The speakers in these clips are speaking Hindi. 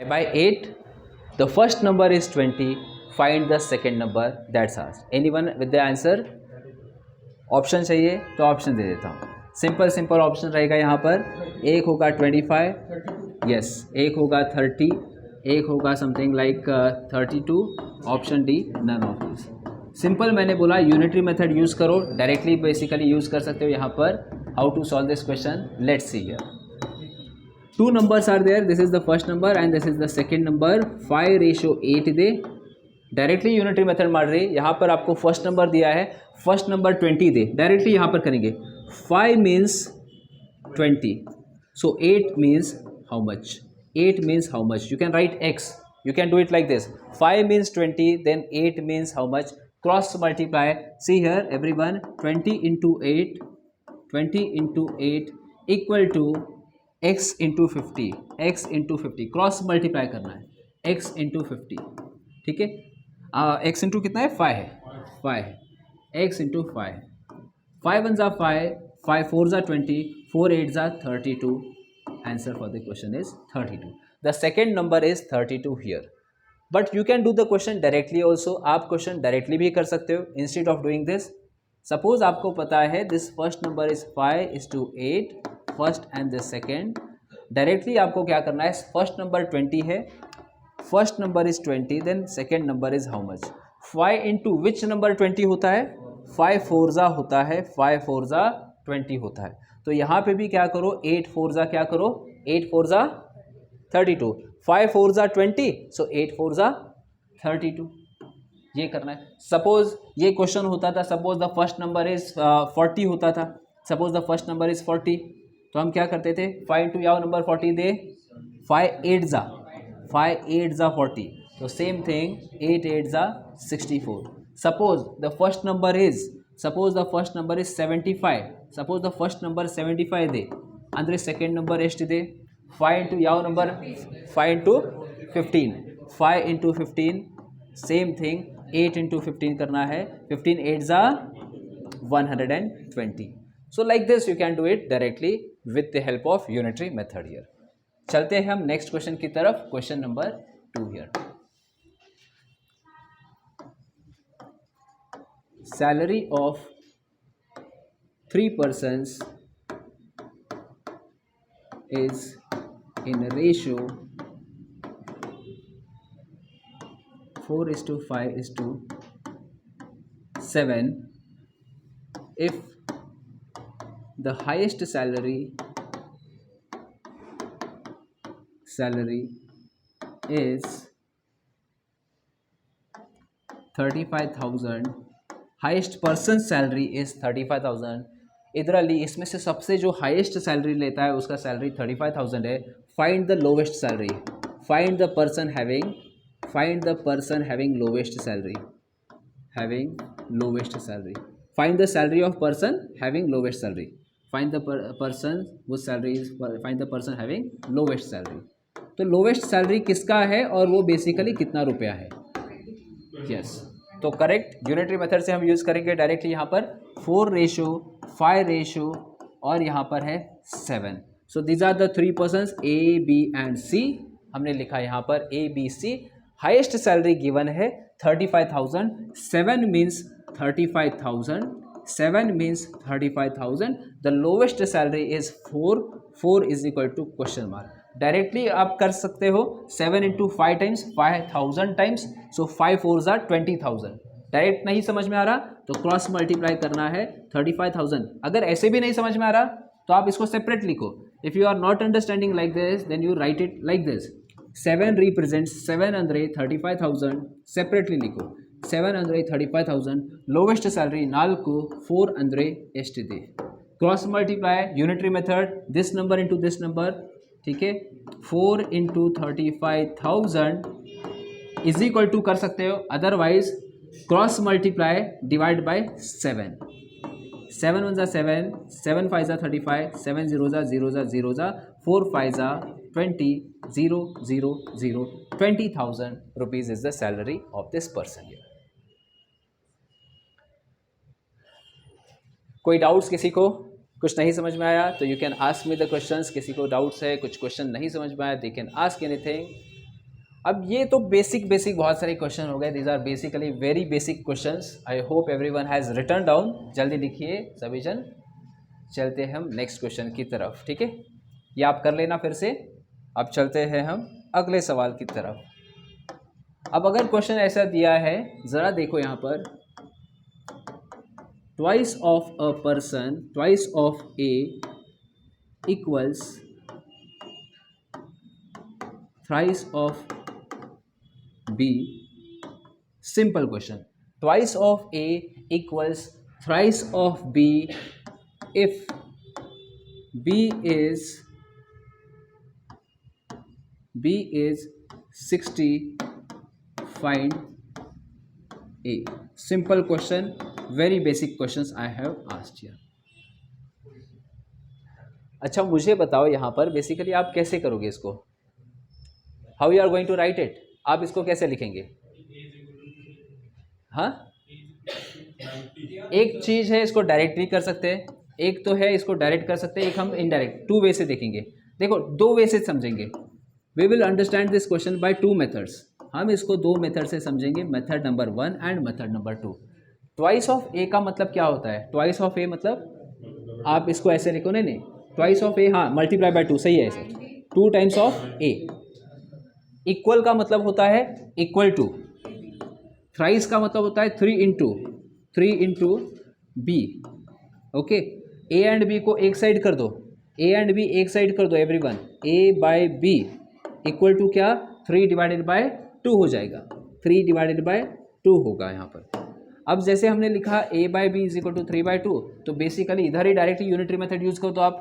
by 8. The first number is 20. Find the second number that's asked. Anyone with the answer? Option चाहिए तो ऑप्शन दे देता हूँ. सिंपल ऑप्शन रहेगा यहाँ पर. एक होगा 25, यस. एक होगा 30, एक होगा something like 32. Option D none of this. Simple मैंने बोला यूनिटरी मेथड यूज़ करो. डायरेक्टली बेसिकली यूज़ कर सकते हो यहाँ पर. How to solve this question, let's see here. Two numbers are there. This is the first number and this is the second number. 5:8 they. Directly unitary method मार रही है. यहाँ पर आपको फर्स्ट नंबर दिया है, फर्स्ट नंबर 20 दे. डायरेक्टली यहाँ पर करेंगे. 5 means 20. So 8 means how much? 8 means how much? You can write x. You can do it like this. 5 means 20, then 8 means how much? Cross multiply. See here everyone, 20 into 8, 20 into 8 equal to x into 50. x into 50 cross multiply करना है. x into 50. ठीक है. x इंटू कितना है? 5 है. 5 है. x into 5. 5 1 जा 5, 5 4 जा 20, 4 8 जा 32. Answer for the question is 32. The second number is 32 here. But you can do the question directly also. आप क्वेश्चन डायरेक्टली भी कर सकते हो. Instead of doing this, suppose आपको पता है this first number is 5:8, first and the second. Directly आपको क्या करना है? फर्स्ट नंबर 20 है, first number is 20, then second number is how much? 5 into which number 20 होता है? 5 4 जा होता है, 5 4 जा 20 होता है. तो यहाँ पे भी क्या करो? 8 4 जा क्या करो? 8 4 जा 32, 5 4 जा 20, सो 8 4 जा 32. ये करना है. सपोज ये क्वेश्चन होता था, suppose the first number is 40 होता था. Suppose the first number is 40, तो हम क्या करते थे? 5 इंटू याव नंबर 40 दे. 5 8 जा 40. तो सेम थिंग 8 8 जा 64. Suppose the first number is 75. Suppose the first number 75 दे. अंदर सेकेंड नंबर एस्ट दे. 5 इंटू याव number 5 into 15. 5 into 15 same thing 8 into 15 करना है. 15 8 जा 120. So like this you can do it directly with the help of unitary method here. चलते हैं हम नेक्स्ट क्वेश्चन की तरफ. Question number 2 here. Salary of 3 persons is in a ratio 4:5:7. If the highest salary is 35,000, highest person salary is 35,000. इधरली इसमें से सबसे जो हाईएस्ट सैलरी लेता है उसका सैलरी 35,000 है. Find the lowest salary. Find the person having lowest salary. Find the salary of person having lowest salary. Find the person whose salary is, find the person having lowest salary. तो लोवेस्ट सैलरी किसका है और वो बेसिकली कितना रुपया है? यस. तो करेक्ट यूनिटरी मेथड से हम यूज़ करेंगे डायरेक्टली यहाँ पर 4:5 और यहाँ पर है 7. So these are the 3 persons A, B and C. हमने लिखा यहाँ पर A, B, C. Highest salary given है 35,000. 7 means 35,000. 7 means 35,000. The lowest salary is 4. 4 is equal to question mark. Directly आप कर सकते हो 7 into 5 times 5,000 times. So 5 4 are 20,000. Direct नहीं समझ में आ रहा तो क्रॉस मल्टीप्लाई करना है 35,000. अगर ऐसे भी नहीं समझ में आ रहा तो आप इसको सेपरेट लिखो. If you are not understanding like this then you write it like this. 7 represents 7 ಅಂದರೆ 35,000. ಸೆಪ್ರೇಟ್ಲಿ ಲಿಖೋ. 7 ಅಂದರೆ 35,000. Lowest salary 4. 4 ಅಂದರೆ ಎಷ್ಟಿದೆ? Cross multiply unitary method. This number into this number. ठीक है. 4 इंटू 35,000 इज इक्वल टू कर सकते हो. Otherwise cross multiply divide by 7. 7 1 जा 7, 7 5 जा 35, 7 0 जा 0 जा 0 जा 4 5 जा 20, 0 0 0. 20,000 rupees is the salary of this person here. कोई डाउट्स किसी को? कुछ नहीं समझ में आया तो you can ask me the questions. किसी को डाउट्स है, कुछ क्वेश्चन नहीं समझ में आया, दे कैन आस्क एनीथिंग. अब ये तो बेसिक बहुत सारे क्वेश्चन हो गए, these are basically very basic questions. I hope everyone has written down. जल्दी लिखिए सभी जन, चलते हैं हम नेक्स्ट क्वेश्चन की तरफ, ठीक है। ये आप कर लेना फिर से। अब चलते हैं हम अगले सवाल की तरफ। अब अगर क्वेश्चन ऐसा दिया है, ज़रा देखो यहाँ पर, twice of a person, twice of A equals thrice of B. Simple question, twice of A equals thrice of B if b is 60, find a. Simple question, very basic questions I have asked here. अच्छा मुझे बताओ यहाँ पर बेसिकली आप कैसे करोगे इसको, how you are going to write it, आप इसको कैसे लिखेंगे? हाँ, एक चीज़ है इसको डायरेक्ट भी कर सकते हैं, एक तो है इसको डायरेक्ट कर सकते हैं, एक हम इनडायरेक्ट, टू वे से देखेंगे। देखो दो वे से समझेंगे, we will understand this question by two methods. हम इसको दो मेथड से समझेंगे, method number 1 and method number 2। Twice of A का मतलब क्या होता है? ट्वाइस ऑफ ए मतलब आप इसको ऐसे लिखो, नहीं ट्वाइस ऑफ ए, हाँ मल्टीप्लाई बाय 2, सही है ऐसे, 2 टाइम्स ऑफ ए। इक्वल का मतलब होता है इक्वल टू, थ्राइस का मतलब होता है 3 into B. Okay, A and B को एक साइड कर दो, ए एंड बी एक साइड कर दो everyone, A by B equal to क्या, 3 डिवाइडेड बाय 2 हो जाएगा, 3 डिवाइडेड बाय 2 होगा यहाँ पर। अब जैसे हमने लिखा a by B is equal to 3/2, तो बेसिकली इधर ही डायरेक्टली यूनिटरी मेथड यूज करो तो आप,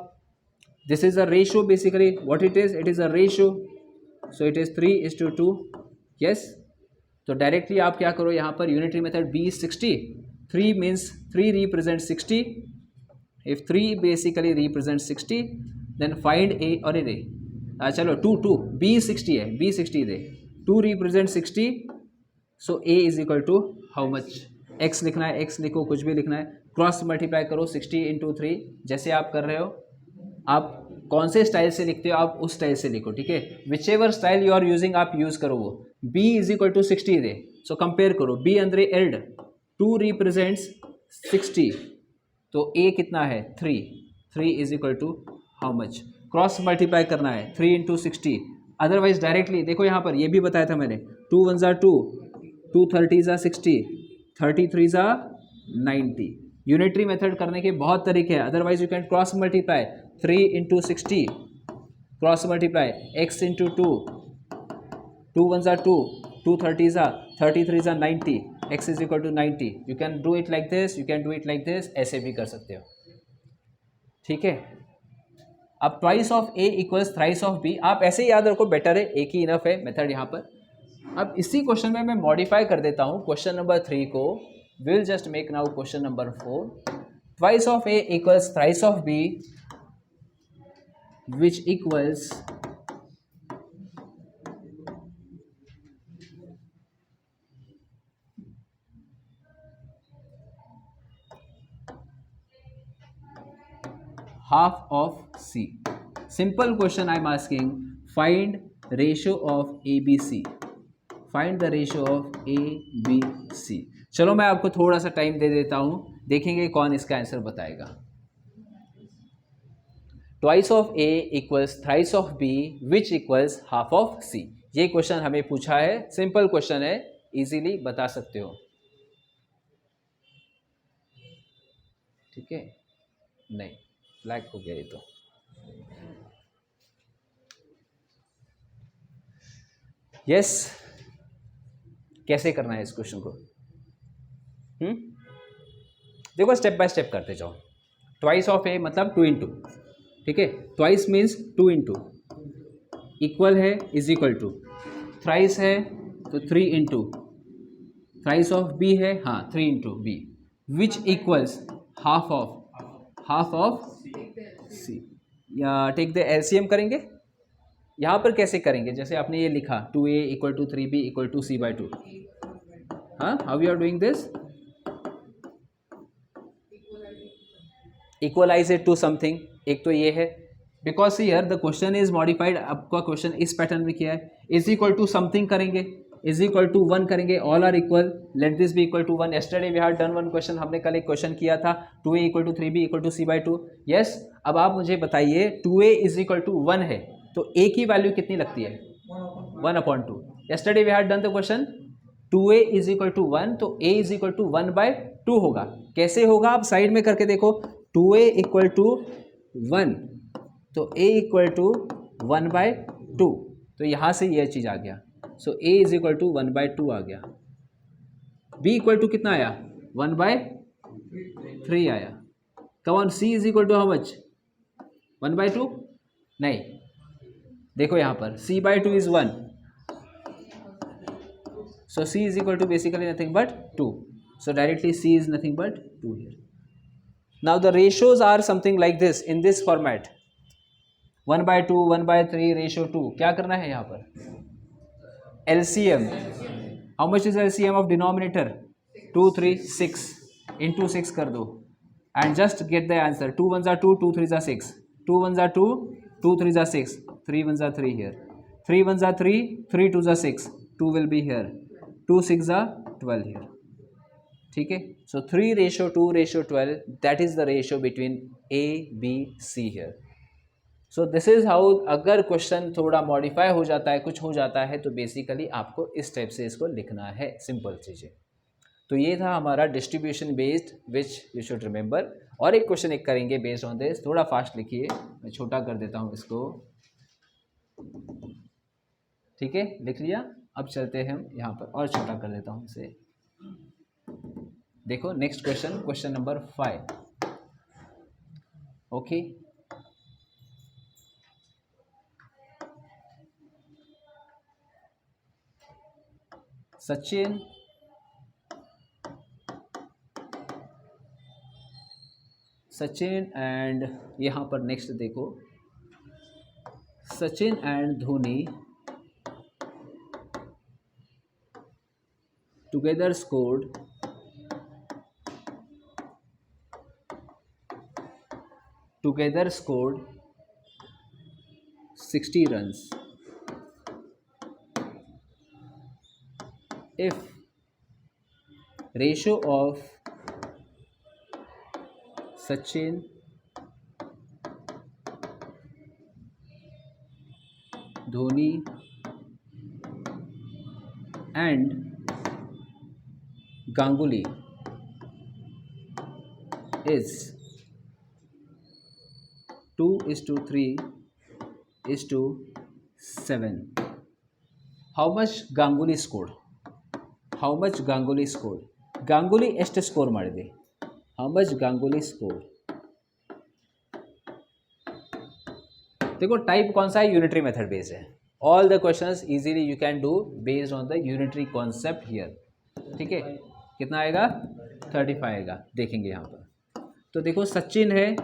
this is a ratio, basically what it is a ratio, so it is 3:2, yes. तो डायरेक्टली आप क्या करो यहाँ पर, unitary method b is 60, 3 means 3 represents 60, if 3 basically represents 60 then find a, और दे चलो 2 b 60 है, b 60 they, 2 represents 60, so a is equal to how much, x लिखना है, x लिखो, कुछ भी लिखना है, क्रॉस मल्टीप्लाई करो 60 इंटू 3, जैसे आप कर रहे हो, आप कौन से स्टाइल से लिखते हो आप उस स्टाइल से लिखो, ठीक है, whichever style you are using आप यूज करो वो। b इज इक्वल टू 60 दे, सो कंपेयर करो, b अंदर एल्ड 2 रिप्रेजेंट्स 60, तो a कितना है 3 is equal to how much, cross multiply करना है 3 इंटू 60, अदरवाइज डायरेक्टली देखो यहाँ पर ये भी बताया था मैंने, 2 1 ज़ा 2, 2 30 ज़ा 60, 33 ज़ा 90। यूनिटरी मेथड करने के बहुत तरीके हैं, otherwise you can cross multiply 3 into 60, cross multiply x into 2, 2 1 ज़ा 2, 2 30 ज़ा 33 ज़ा 90, x is equal to 90। You can do it like this, you can do it like this, ऐसे भी कर सकते हो, ठीक है। अब twice of A equals thrice of B, आप ऐसे ही याद रखो, बेटर है, एक ही इनफ है मेथड यहाँ पर। अब इसी क्वेश्चन में मैं मॉडिफाई कर देता हूँ क्वेश्चन नंबर 3 को, will just make now question number 4, twice of A equals thrice of B which equals half of C. Simple question I am asking, find ratio of ABC. Find the ratio of ABC. चलो मैं आपको थोड़ा सा टाइम दे देता हूँ, देखेंगे कौन इसका आंसर बताएगा। Twice of A equals thrice of B which equals half of C। ये क्वेश्चन हमें पूछा है, सिंपल क्वेश्चन है, इजीली बता सकते हो, ठीक है। नहीं, ब्लैक हो गया ये तो, यस कैसे करना है इस क्वेश्चन को, देखो स्टेप बाय स्टेप करते जाओ। ट्वाइस ऑफ ए मतलब 2 इंटू, ठीक है, ट्वाइस मीन्स 2 इंटू, इक्वल है इज इक्वल टू, थ्राइस है तो 3 इंटू, थ्राइस ऑफ बी है, हाँ 3 into B, which equals half of C, या टेक द एलसीएम करेंगे। यहाँ पर कैसे करेंगे, जैसे आपने ये लिखा 2a equal to 3b equal to c/2, हाँ, how you are doing this, equalize it to something, एक तो ये है, because here the question is modified. आपका क्वेश्चन इस पैटर्न में किया है. इज इक्वल टू समथिंग करेंगे, इज इक्वल टू 1 करेंगे, all are equal, let this be equal to 1. Yesterday we had done one question, हमने कल एक क्वेश्चन किया था 2a equal to 3b equal to c by 2. Yes, अब आप मुझे बताइए 2a इज इक्वल टू 1 है तो a की वैल्यू कितनी लगती है? 1/2. Yesterday we had done the question 2a is equal to 1 तो a इज इक्वल टू 1/2 होगा. कैसे होगा आप साइड में करके देखो. 2a इक्वल टू 1 तो a इक्वल टू 1/2, तो यहाँ से यह चीज़ आ गया. So a is equal to 1/2 आ गया. b इक्वल टू कितना आया? 1/3 आया. Come on, c is equal to how much? 1/2 नहीं, देखो यहाँ पर c/2 is 1, so c is equal to basically nothing but 2. So directly c is nothing but 2 here. Now the ratios are something like this in this format. 1/2, 1/3, ratio 2. क्या करना है यहाँ पर? LCM. How much is LCM of denominator? 2, 3, 6. Into 6 कर दो. And just get the answer. 2 1s are 2, 2 3s are 6. 2 1s are 2, 2 3s are 6. 3 1s are 3 here. 3 1s are 3, 3 2s are 6. 2 will be here. 2 6 are 12 here. ठीक है. So 3:2:12, that is the ratio between A, B, C here. So this is how, अगर क्वेश्चन थोड़ा मॉडिफाई हो जाता है, कुछ हो जाता है, तो बेसिकली आपको इस टाइप से इसको लिखना है. सिंपल चीज़ें. तो ये था हमारा distribution based which you should remember. और एक क्वेश्चन एक करेंगे बेस्ड ऑन दिस. थोड़ा फास्ट लिखिए, मैं छोटा कर देता हूँ इसको. ठीक है, लिख लिया. अब चलते हैं हम यहाँ पर, और छोटा कर देता हूँ इसे. देखो next question, question number 5. Okay, Sachin and यहाँ पर नेक्स्ट देखो, Sachin and Dhoni together scored 60 runs. If ratio of Sachin, Dhoni and Ganguly is 2:3:7. How much Ganguly scored? How much Ganguly scored? Ganguly ಎಷ್ಟು ಸ್ಕೋರ್ ಮಾಡಿದೆ? How much Ganguly scored? देखो टाइप कौन सा है? यूनिटरी मेथड बेस्ड है. All the questions easily you can do based on the unitary concept here. ठीक है, कितना आएगा? 35 आएगा. देखेंगे यहाँ पर. तो देखो सचिन है,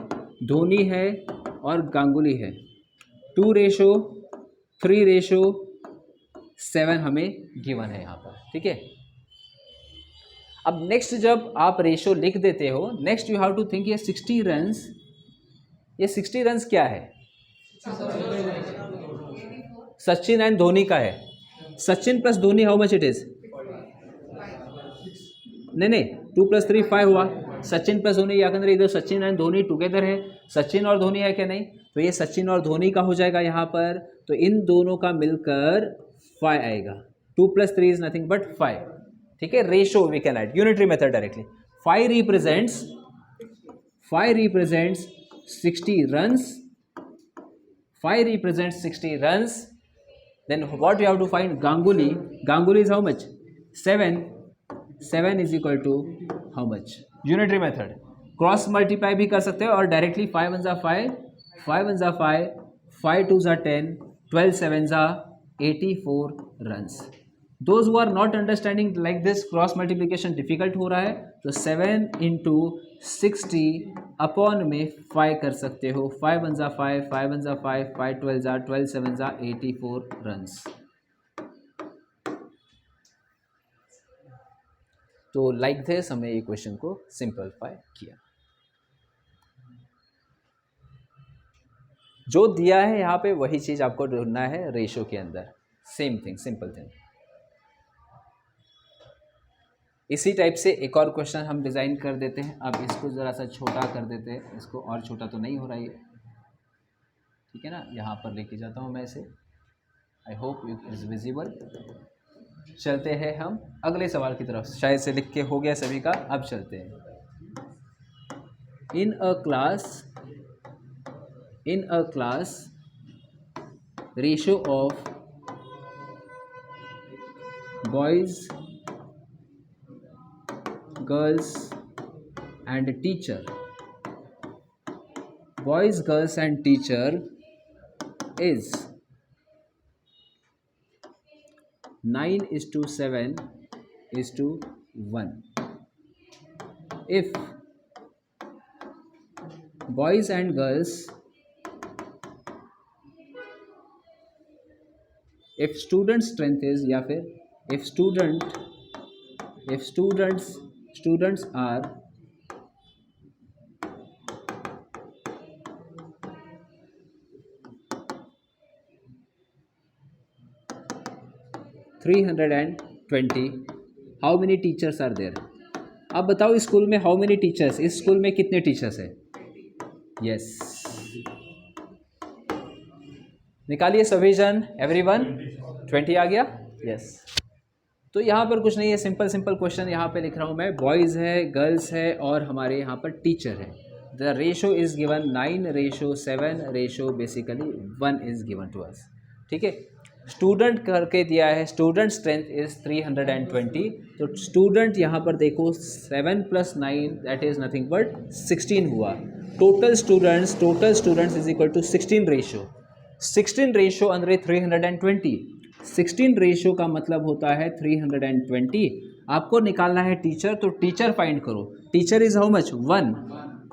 धोनी है और गांगुली है. 2:3:7 हमें गिवन है यहाँ पर. ठीक है. अब नेक्स्ट जब आप रेशो लिख देते हो, next you have to think ये 60 रन्स, ये 60 रन्स क्या है? सचिन एंड धोनी का है. Sachin plus Dhoni how much it is? नहीं 2 + 3 5 हुआ. सचिन प्लस धोनी, याद इधर सचिन एंड धोनी टुगेदर है. सचिन और धोनी है क्या? नहीं. तो ये सचिन और धोनी का हो जाएगा यहाँ पर. तो इन दोनों का मिलकर 5 आएगा. 2 + 3 इज नथिंग बट 5. ठीक है. Ratio we can add unitary method directly. 5 represents 60 runs. 5 represents 60 runs. Then what you have to find? Ganguly is how much? 7. 7 is equal to how much? Unitary method. Cross multiply भी कर सकते हो और directly 5 1s are 5, 5 1s are 5, 5 2s are 10, 12 7s are 84 runs. Those who are not understanding like this cross multiplication difficult हो रहा है, तो 7 into 60 अपॉन में 5 कर सकते हो. 5 1s are 5, 5 1s are 5, 5 12s are 12 7s are 84 runs. तो लाइक दिस हमने ये क्वेश्चन को सिंपलीफाई किया. जो दिया है यहाँ पे वही चीज़ आपको ढूंढना है रेशो के अंदर, सेम थिंग, सिंपल थिंग। इसी टाइप से एक और क्वेश्चन हम डिज़ाइन कर देते हैं। अब इसको ज़रा सा छोटा कर देते हैं, इसको और छोटा तो नहीं हो रहा है, ठीक है ना, यहाँ पर लेके जाता हूँ मैं इसे। I hope it is visible. चलते हैं हम अगले सवाल की तरफ, शायद से लिख के हो गया सभी का। अब चलते हैं। In a class ratio of boys girls and teacher, boys, girls and teacher is 9:7:1. If boys and girls, if student strength is, या फिर if students are 320, how many teachers are there. अब बताओ स्कूल में हाउ मेनी टीचर्स, इस स्कूल में कितने टीचर्स हैं? यस, निकालिए सभी जन, एवरीवन। 20 आ गया। यस, तो यहाँ पर कुछ नहीं है, सिंपल क्वेश्चन यहाँ पे लिख रहा हूँ मैं। बॉयज़ है, गर्ल्स है और हमारे यहाँ पर टीचर है। The ratio is given 9:7 ratio basically 1 is given to us, ठीक है। स्टूडेंट करके दिया है, स्टूडेंट स्ट्रेंथ इज़ 320। तो स्टूडेंट यहाँ पर देखो 7 + 9 दैट इज़ नथिंग बट 16 हुआ। Total students is equal to 16 ratio अंदर 320। 16 रेशो का मतलब होता है 320। आपको निकालना है टीचर, तो टीचर फाइंड करो। Teacher is how much? 1।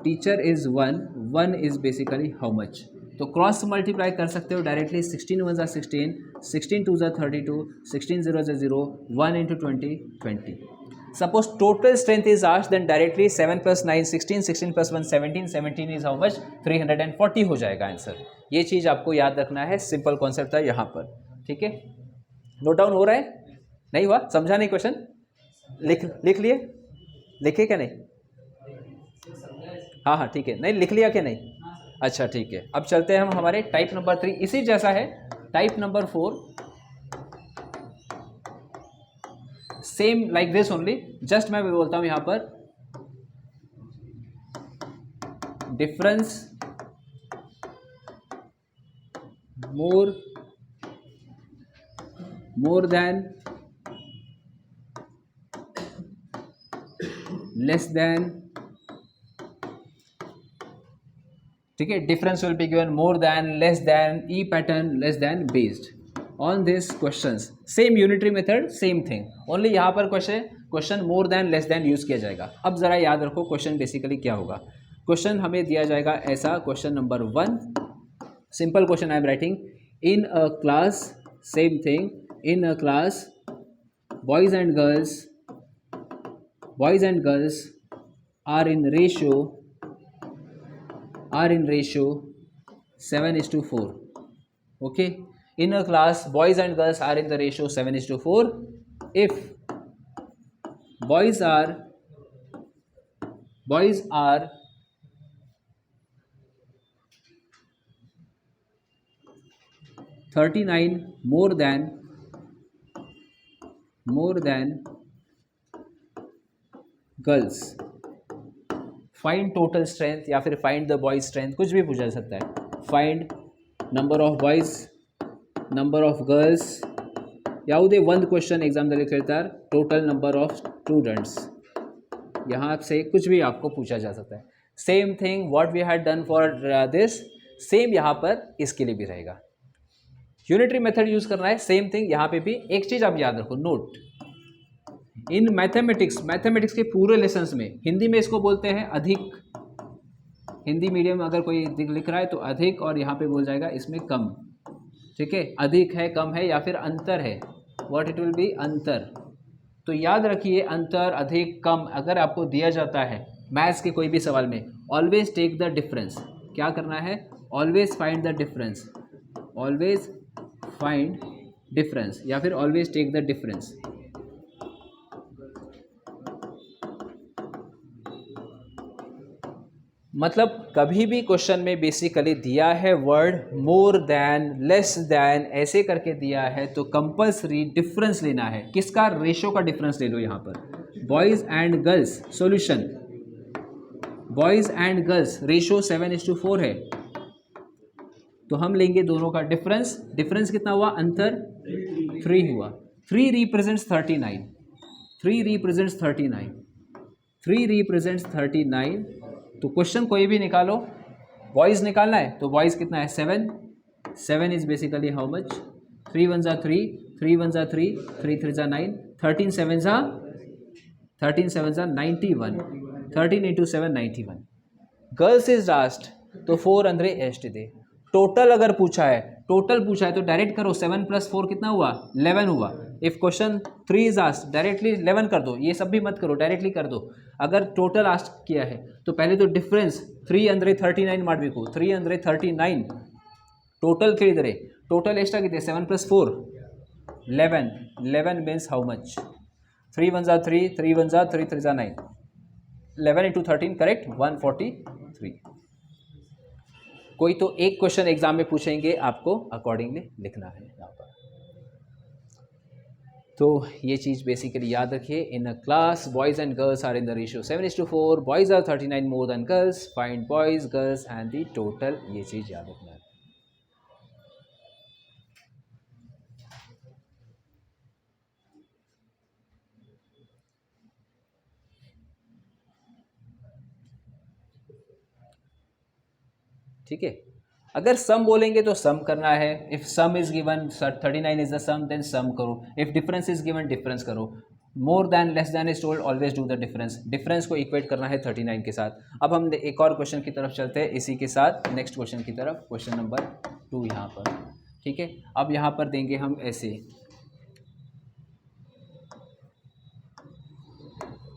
Teacher is 1 is basically how much? तो क्रॉस मल्टीप्लाई कर सकते हो directly. 16 1 16, 16 2 32, 16 0 0, 1 × 20 20। Suppose total strength is asked, then directly 7 + 9 16, 16 + 1 17, 17 is how much? 340 हो जाएगा आंसर। ये चीज़ आपको याद रखना है, सिंपल कॉन्सेप्ट था यहाँ पर, ठीक है। नोट डाउन हो रहा है? नहीं हुआ? समझा नहीं क्वेश्चन? लिख लिए? लिखे क्या नहीं? हाँ ठीक है, नहीं लिख लिया क्या नहीं? अच्छा ठीक है। अब चलते हैं हम हमारे टाइप नंबर 3, इसी जैसा है type number 4, same like this only. Just मैं बोलता हूं यहां पर डिफरेंस मोर देन लेस देन, ठीक है। Difference will be given more than, less then, E pattern, less than, based on this questions. Same unitary method, same thing, only यहाँ पर क्वेश्चन मोर देन, लेस देन यूज किया जाएगा। अब जरा याद रखो क्वेश्चन बेसिकली क्या होगा। क्वेश्चन हमें दिया जाएगा ऐसा, question number 1, simple question I am writing. In a class, same thing, in a class boys and girls are in ratio 7:4. Okay, in a class boys and girls are in the ratio 7:4. If boys are 39 more than girls, find total strength या फिर फाइंड द बॉयज स्ट्रेंथ, कुछ भी पूछा जा सकता है। Find number of boys, number of girls, ಯಾವುದೇ ಒಂದು क्वेश्चन एग्जामದಲ್ಲಿ ಕೇಳ್ತಾರೆ, टोटल नंबर ऑफ स्टूडेंट्स, यहाँ से कुछ भी आपको पूछा जा सकता है। Same thing what we had done for this, same यहाँ पर इसके लिए भी रहेगा। यूनिटरी मेथड यूज करना है, सेम थिंग यहाँ पे भी। एक चीज़ आप याद रखो, नोट इन मैथमेटिक्स के पूरे लेसन्स में हिंदी में इसको बोलते हैं अधिक। हिंदी मीडियम अगर कोई लिख रहा है तो अधिक, और यहाँ पे बोल जाएगा इसमें कम, ठीक है। अधिक है, कम है, या फिर अंतर है, व्हाट इट विल बी, अंतर। तो याद रखिए अंतर, अधिक, कम अगर आपको दिया जाता है मैथ्स के कोई भी सवाल में, ऑलवेज टेक द डिफरेंस। क्या करना है? Always find the difference, always find difference या फिर ऑलवेज टेक द डिफरेंस। मतलब कभी भी क्वेश्चन में बेसिकली दिया है वर्ड मोर देन, लेस देन, ऐसे करके दिया है तो कंपल्सरी डिफरेंस लेना है। किसका? रेशो का डिफरेंस ले लो यहाँ पर। Boys and girls, solution, boys and girls ratio 7:4 है, तो हम लेंगे दोनों का डिफरेंस। डिफरेंस कितना हुआ? अंतर 3 हुआ। 3 रिप्रेजेंट्स 39, 3 रिप्रेजेंट्स 39, 3 रिप्रेजेंट्स 39। तो क्वेश्चन कोई भी निकालो, बॉयज़ निकालना है तो बॉयज़ कितना है? 7, 7 इज बेसिकली हाउ मच? 3 1 जा 3, 3 1 जा 3, 3 3 जा 9, 13 7 जा 91, 13 इंटू 7 91। गर्ल्स इज लास्ट तो 4 अंदरे एस्ट दे। टोटल अगर पूछा है, टोटल पूछा है तो डायरेक्ट करो, 7 + 4 कितना हुआ? 11 हुआ। If question 3 is asked directly 11 कर दो, ये सब भी मत करो, डायरेक्टली कर दो। अगर टोटल आस्क किया है तो पहले तो डिफरेंस 3 अंदरे 39 ಮಾಡಬೇಕು, 3 अंदरे 39 टोटल ಕೇಳಿದರೆ टोटल ಎಷ್ಟಾಗಿದೆ? 7 + 4 11, 11 means how much? 3 1 जा 3, 3 1 जा 3 3 जा 9, 11 into 13 करेक्ट 143। कोई तो एक क्वेश्चन एग्जाम में पूछेंगे, आपको अकॉर्डिंगली लिखना है यहाँ पर। तो ये चीज़ बेसिकली याद रखिए। In a class boys and girls are in the ratio 7:4, boys are 39 more than girls, find boys girls and the total, ये चीज़ याद रखना है। ठीक है, अगर सम बोलेंगे तो सम करना है। If sum is given 39 is the sum, then sum करो। If difference is given, difference करो। More than less than is told, always do the difference. Difference को इक्वेट करना है 39 के साथ। अब हम एक और क्वेश्चन की तरफ चलते हैं, इसी के साथ नेक्स्ट क्वेश्चन की तरफ, क्वेश्चन नंबर 2 यहाँ पर। ठीक है, अब यहाँ पर देंगे हम ऐसे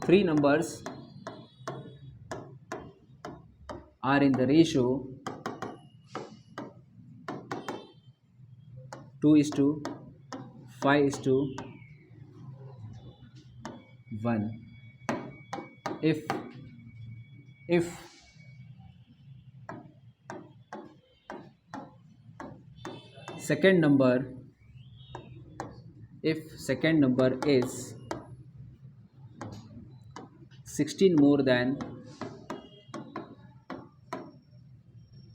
3 numbers are in the ratio 2:5:1. If second number is 16 more than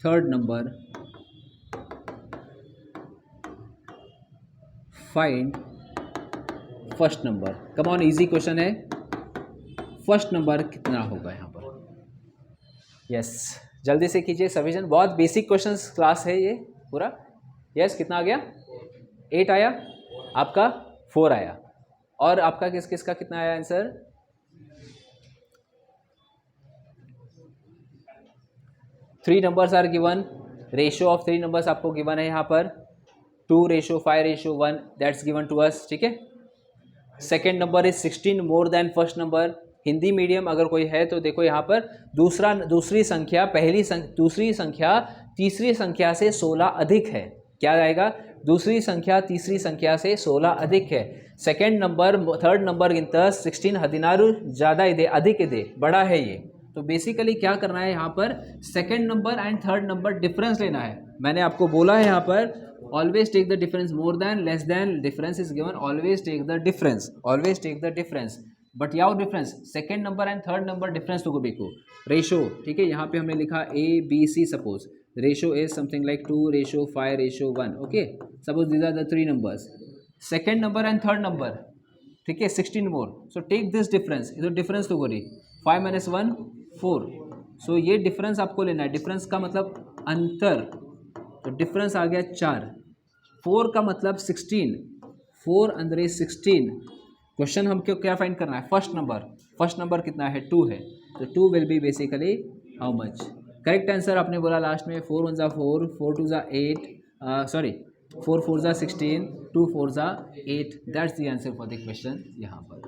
third number, find first number. Come on, easy question है। फर्स्ट नंबर कितना होगा यहाँ पर? यस, जल्दी से कीजिए सविजन, बहुत बेसिक क्वेश्चंस क्लास है ये पूरा। यस, कितना आ गया? 8 आया, आपका 4 आया, और आपका किस किसका कितना आया answer? 3 numbers are given, ratio of 3 numbers आपको गिवन है यहाँ पर 2:5:1, दैट्स गिवन टू अस। ठीक है, second number is 16 more than first number. Hindi medium अगर कोई है तो देखो यहाँ पर दूसरी संख्या दूसरी संख्या तीसरी संख्या से 16 अधिक है। क्या आएगा? दूसरी संख्या तीसरी संख्या से 16 अधिक है। सेकेंड नंबर थर्ड नंबर गिनत 16 16 ज़्यादा इधे, अधिक इधे, बड़ा है ये। तो बेसिकली क्या करना है यहाँ पर? Second number and third number difference लेना है। मैंने आपको बोला है यहाँ पर always take the difference, more than, less than, difference is given, always take the difference, always take the difference। But याव difference second number and third number difference तो बेको रेशो। ठीक है, यहाँ पे हमने लिखा ABC, suppose ratio is something like 2:5:1। Okay, suppose these are the 3 numbers, second number and third number. ठीक है, 16 more, so take this difference, इधर डिफरेंस तो करी 5 - 1 4। सो ये डिफरेंस आपको लेना है। डिफरेंस का मतलब अंतर, तो डिफरेंस आ गया 4। 4 का मतलब 16, 4 अंदर 16। क्वेश्चन हमको क्या फाइंड करना है? First number. फर्स्ट नंबर कितना है? 2 है, तो 2 will be basically how much? Correct answer आपने बोला लास्ट में 4 1 4, 4 2 8, sorry 4 4 16, 2 4 8, that's the answer for the question. यहाँ पर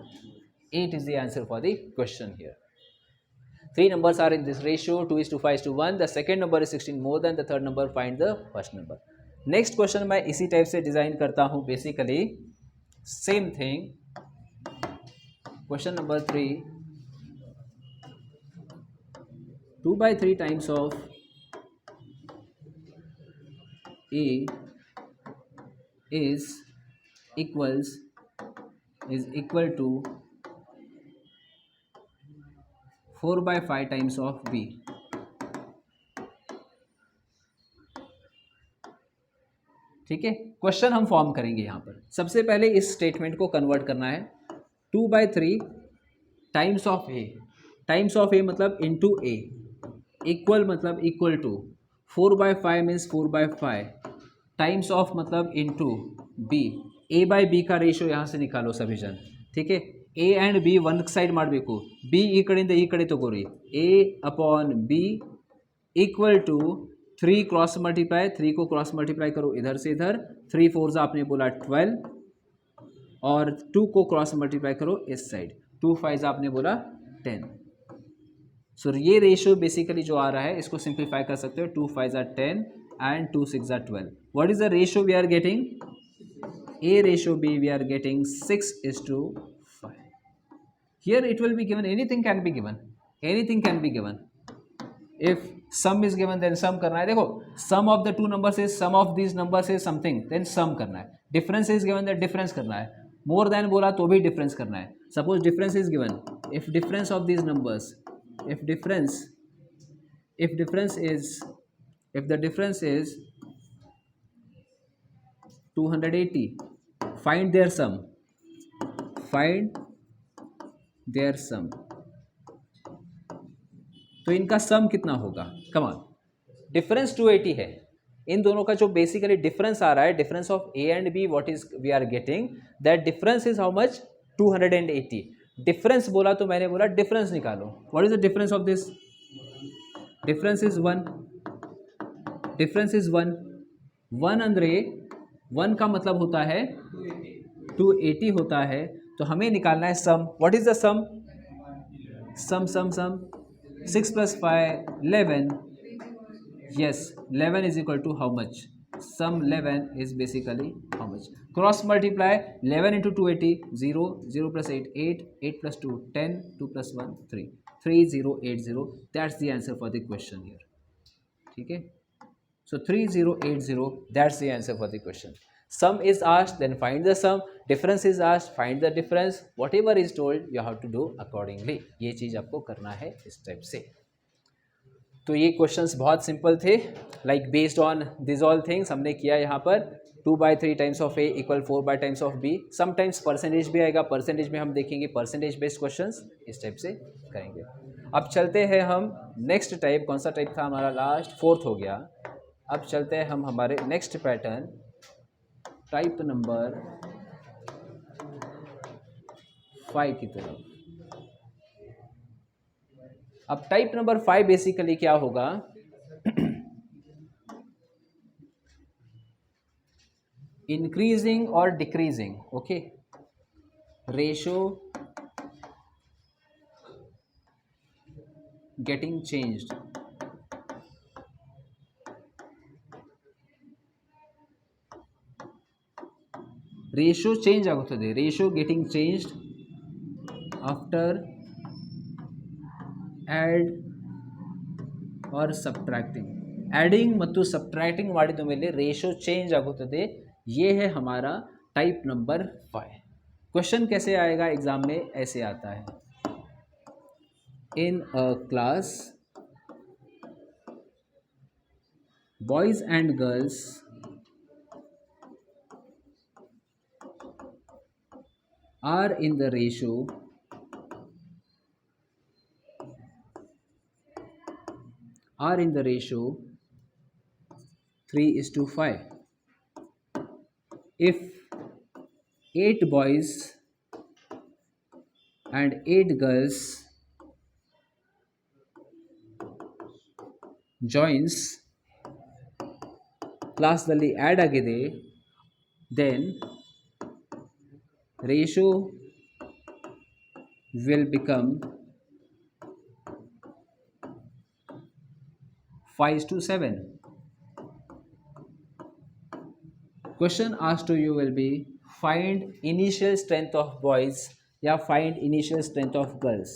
8 is the answer for the question here. Three numbers are in this ratio 2:5:1. The second number is 16 more than the third number. Find the first number. Next question मैं इसी टाइप से डिजाइन करता हूं. Basically same thing. Question number 3. 2/3 times of a is equal to 4/5 times of b. ठीक है. क्वेश्चन हम फॉर्म करेंगे यहां पर. सबसे पहले इस स्टेटमेंट को कन्वर्ट करना है. 2/3 times of A. Times of A मतलब इंटू ए. इक्वल मतलब equal to. 4/5 means 4/5 times of मतलब into B. A by B का रेशियो यहाँ से निकालो सभी जन. ठीक है. A and B one side ಮಾಡಬೇಕು. बी ಈ ಕಡೆಯಿಂದ ಈ ಕಡೆ ತಗೋರಿ. A upon B equal to 3 cross multiply. 3 को क्रॉस मल्टीप्लाई करो इधर से इधर. 3 4 आपने बोला 12 और 2 को क्रॉस मल्टीप्लाई करो इस साइड. 2 5 आपने बोला 10. सो ये रेशियो बेसिकली जो आ रहा है इसको सिंप्लीफाई कर सकते हो. 2 5 are 10 and 2 6 are 12. What is the ratio we are getting? A ratio B we are getting 6:5. Here it will be given. Anything can be given. Anything can be given. If sum is given then sum करना है. देखो sum of the two numbers is sum of these numbers is something then sum करना है. Difference is given then difference करना है. More than बोला तो भी difference करना है. Suppose difference is given. If difference of these numbers, if the difference is 280, find their sum. तो इनका सम कितना होगा? Come on. डिफरेंस 280 है. इन दोनों का जो बेसिकली डिफरेंस आ रहा है, difference of A and B, what is we are getting that difference is how much? 280. Difference बोला तो मैंने बोला डिफरेंस निकालो. What is the difference of this? Difference is 1. Difference is 1. 1 अंदरे 1 का मतलब होता है 280 होता है. तो हमें निकालना है sum. What is the sum? Sum 6 + 5 11. Yes, 11 is equal to how much? Sum 11 is basically how much? Cross multiply 11 into 280, 0, 0 plus 8, 8, 8 plus 2, 10, 2 plus 1, 3. 3080. That's the answer for the question here. ठीक है. So 3080, that's the answer for the question. Sum is asked, then find the sum. Difference is asked, find the difference. Whatever is told, you have to do accordingly. ये चीज़ आपको करना है इस टाइप से. तो ये क्वेश्चंस बहुत सिंपल थे. Like based on this all things हमने किया यहाँ पर. 2/3 times of A equal 4 times of B. Sometimes percentage भी आएगा. परसेंटेज में हम देखेंगे परसेंटेज बेस्ड क्वेश्चंस इस टाइप से करेंगे. अब चलते हैं हम नेक्स्ट टाइप. कौन सा टाइप था हमारा? लास्ट 4th हो गया. अब चलते हैं हम हमारे नेक्स्ट पैटर्न टाइप नंबर 5 की तरफ. अब टाइप नंबर 5 बेसिकली क्या होगा? इंक्रीजिंग और decreasing. Okay. Ratio getting changed. Ratio change ಆಗುತ್ತದೆ. Ratio getting changed after add or subtracting. Adding ಮತ್ತು ಸಬ್ಟ್रैक्टिंग ಮಾಡಿದ ಮೇಲೆ ರೇಷಿಯೋ ಚೇಂज ಆಗುತ್ತದೆ. ये है हमारा टाइप नंबर 5. क्वेश्चन कैसे आएगा एग्जाम में? ऐसे आता है. In a class boys and girls are in the ratio 3:5. If 8 boys and 8 girls joins ಕ್ಲಾಸ್ದಲ್ಲಿ add ಆಗಿದೆ, then ratio will become 5:7. Question asked to you will be find initial strength of boys या find initial strength of girls.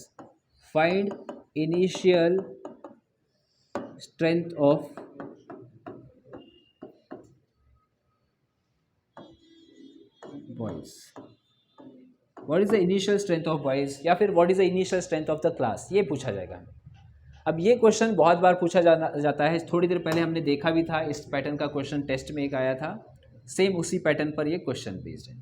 Find initial strength of boys. What is the initial strength of boys या फिर what is the initial strength of the class, ये पूछा जाएगा. अब ये क्वेश्चन बहुत बार पूछा जाता है. थोड़ी देर पहले हमने देखा भी था, इस पैटर्न का क्वेश्चन टेस्ट में एक आया था. सेम उसी पैटर्न पर ये क्वेश्चन बेस्ड है.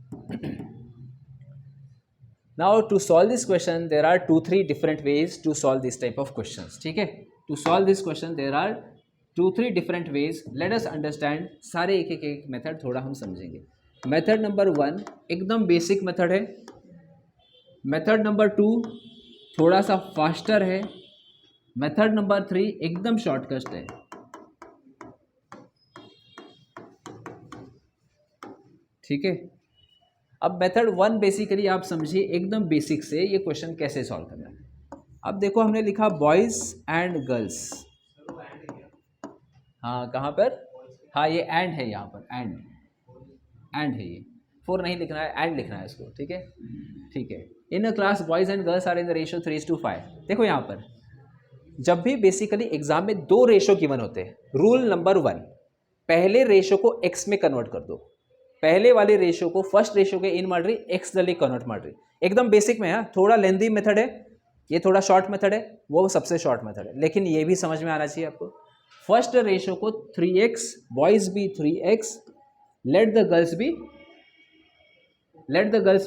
Now to solve this question there are 2-3 different ways to solve this type of questions. ठीक है, to solve this question there are 2-3 different ways. Let us understand सारे एक मेथड थोड़ा हम समझेंगे. मेथड नंबर 1 एकदम बेसिक मेथड है. मेथड नंबर 2 थोड़ा सा फास्टर है. मेथड नंबर 3 एकदम शॉर्टकट है. ठीक है, अब मेथड 1 बेसिकली आप समझिए एकदम बेसिक से ये क्वेश्चन कैसे सॉल्व करना है. अब देखो हमने लिखा बॉयज एंड गर्ल्स. हाँ कहाँ पर, हाँ ये एंड है यहाँ पर, एंड है ये. 4 नहीं लिखना है, एंड लिखना है इसको. ठीक है, ठीक है. In a class boys and girls are in the ratio 3:5. देखो यहाँ पर जब भी बेसिकली एग्जाम में 2 रेशो गिवन होते हैं, रूल नंबर 1 पहले रेशो को x में कन्वर्ट कर दो. पहले वाले रेशो को फर्स्ट रेशो के इन मार रही एक्स दली कन्वर्ट मार रही. एकदम बेसिक में है, थोड़ा लेंदी मेथड है, ये थोड़ा शॉर्ट मेथड है, वो सबसे शॉर्ट मेथड है, लेकिन ये भी समझ में आना चाहिए आपको. फर्स्ट रेशो को 3x, बॉयज भी 3x, लेट द गर्ल्स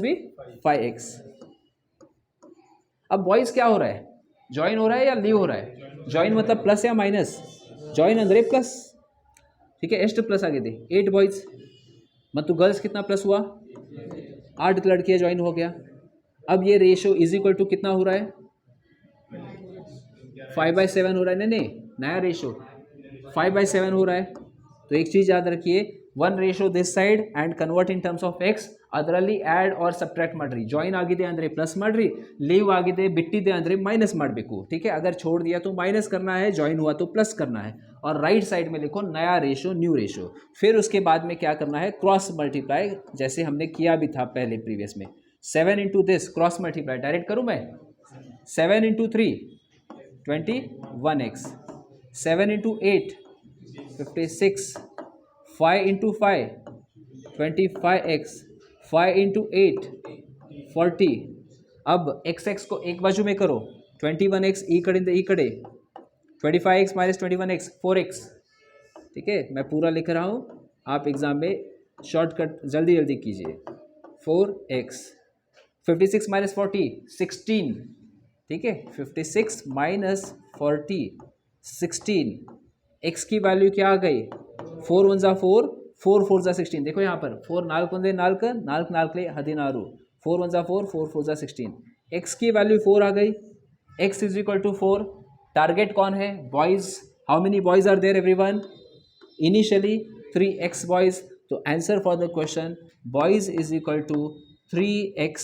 भी 5x. अब बॉयज क्या हो रहा है, ज्वाइन हो रहा है या लीव हो रहा है. ज्वाइन मतलब प्लस या माइनस, ज्वाइन अंदर प्लस. ठीक है, एस्ट प्लस आगे दे 8 बॉयज, मतलब गर्ल्स कितना प्लस हुआ, 8 लड़कियां ज्वाइन हो गया. अब ये रेशो इज इक्वल टू कितना हो रहा है, 5/7 हो रहा है. नहीं, नया रेशो 5/7 हो रहा है. तो एक चीज याद रखिए, 1 ratio this side and convert in terms of x. ಅದರಲ್ಲಿ ಆ್ಯಡ್ ಆರ್ ಸಬ್ಟ್रैक्ट ಮಾಡ್ರಿ. ಜಾಯಿನ್ ಆಗಿದೆ ಅಂದರೆ प्लस ಮಾಡ್ರಿ, लीव ಆಗಿದೆ ಬಿಟ್ಟಿದೆ ಅಂದರೆ माइनस ಮಾಡಬೇಕು. ठीक है, अगर छोड़ दिया तो माइनस करना है, ज्वाइन हुआ तो प्लस करना है. और राइट साइड में लिखो नया रेशो, न्यू रेशो. फिर उसके बाद में क्या करना है, क्रॉस मल्टीप्लाई, जैसे हमने किया भी था पहले प्रीवियस में. 7 into this cross multiply direct करूँ मैं. 7 into 3 21x, 7 into 8 56, 5 into 5 25x, 5 into 8 40. अब x को एक बाजू में करो, 21x ई कड़े 25x माइनस 21x 4x. ठीक है, मैं पूरा लिख रहा हूँ, आप एग्जाम में शॉर्टकट जल्दी कीजिए. 4x, 56 minus 40 16. ठीक है, 56 माइनस 40 16. x की वैल्यू क्या आ गई, 4 1 4, 4 4 16. देखो यहाँ पर 4 4 4 16. 4 1 4, 4 4 16. x की वैल्यू 4 आ गई. x is equal to 4. Target कौन है, boys. How many boys are there everyone, initially 3x boys. तो answer for the question boys is equal to 3x